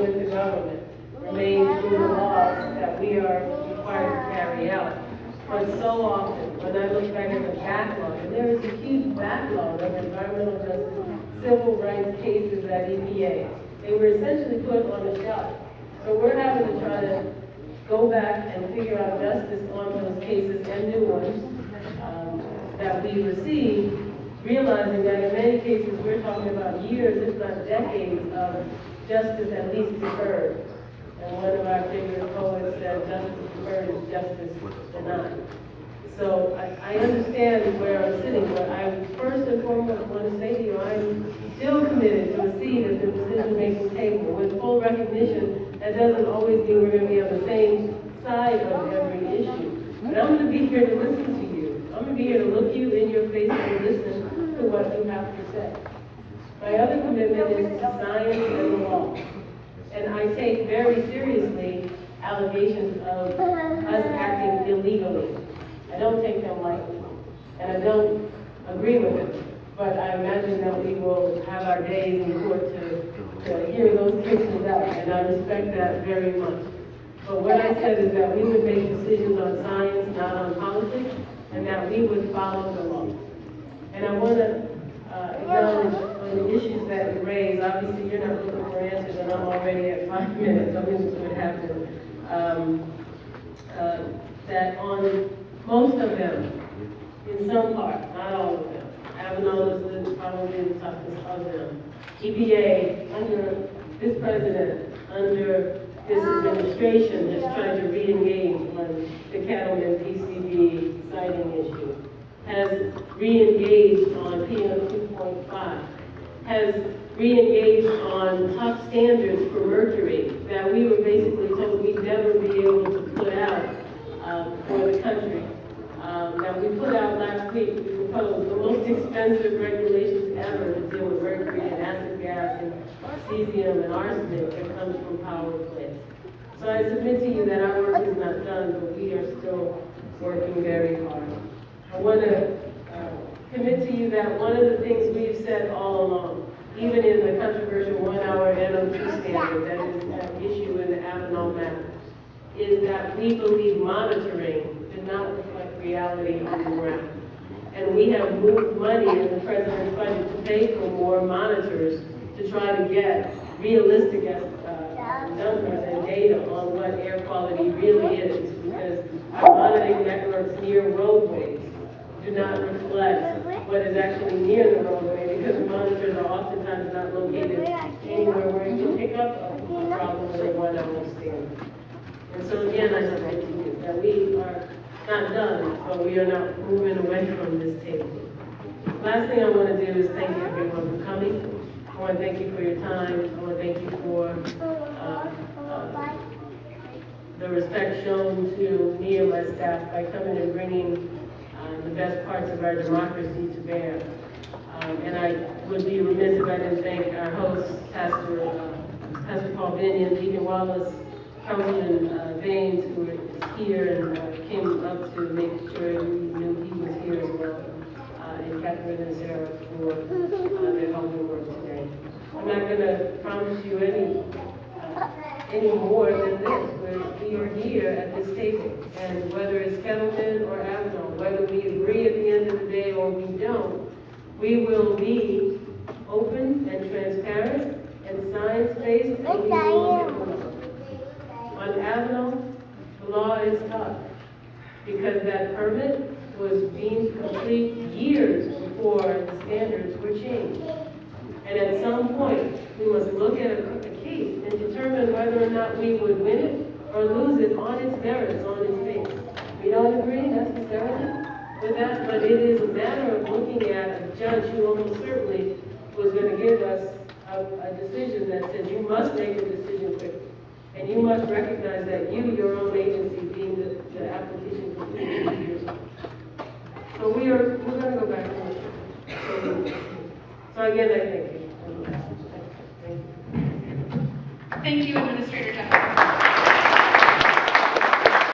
with the government remain through the laws that we are required to carry out. But so often, when I look back at the backlog, and there is a huge backlog of environmental justice, civil rights cases at EPA, they were essentially put on the shelf. So we're having to try to go back and figure out justice on those cases and new ones that we receive, realizing that in many cases we're talking about years, if not decades, of justice at least deferred. And one of our favorite poets said, justice deferred is justice denied. So I understand where I'm sitting, but I first and foremost want to say to you, I'm still committed to a seat at the decision-making table with full recognition that doesn't always mean we're going to be on the same side of every issue. But I'm going to be here to listen to you. I'm going to be here to look you in your face and listen to what you have to say. My other commitment is to science and the law. And I take very seriously allegations of us acting illegally. I don't take them lightly, and I don't agree with them. But I imagine that we will have our days in court to hear those cases out, and I respect that very much. But what I said is that we would make decisions on science, not on politics, and that we would follow the law. And I want to acknowledge on the issues that you raised. Obviously, you're not looking for answers, and I'm already at 5 minutes. I wish it would happen. That on most of them, in some part, not all of them, Avenal is probably the toughest of them. EPA, under this president, under this administration, is trying to re-engage on the Ketlleman PCB siting issue, has re-engaged on PM 2.5, has re-engaged on tough standards for mercury that we were basically told we'd never be able to put out for the country. That we put out last week, we proposed the most expensive regulations ever to deal with mercury and acid gas and cesium and arsenic that comes from power plants. So I submit to you that our work is not done, but we are still working very hard. I want to commit to you that one of the things we've said all along, even in the controversial 1-hour NO2 standard that is at issue in the Avenal map, is that we believe monitoring did not reflect reality on the ground. And we have moved money in the president's budget to pay for more monitors to try to get realistic numbers and data on what air quality really is, because monitoring networks near roadways do not reflect what is actually near the roadway, because the monitors are oftentimes not located anywhere where you can pick up a problem with a 1-hour standard. And so again, I submit to you that we are not done, but we are not moving away from this table. Last thing I want to do is thank everyone for coming. I want to thank you for your time. I want to thank you for the respect shown to me and my staff by coming and bringing the best parts of our democracy to bear. And I would be remiss if I didn't thank our host, Pastor Paul Binion, Deacon Wallace, Councilman Baines, who is here and came up to make sure we knew he was here as well, and Catherine and Sarah for their help and work today. I'm not going to promise you any more than this. We are here at this table, and whether it's Kettleman or Avenal, whether we agree at the end of the day or we don't, we will be open and transparent and science-based, and we will get moving. On Avenal, the law is tough because that permit was deemed complete years before the standards were changed. And at some point, we must look at a case and determine whether or not we would win it or lose it on its merits, on its face. We don't agree necessarily with that, but it is a matter of looking at a judge who almost certainly was going to give us a decision that said you must make a decision quickly. And you must recognize that you, your own agency, deemed the application complete 2 years ago. So we're going to go back to it. So again, I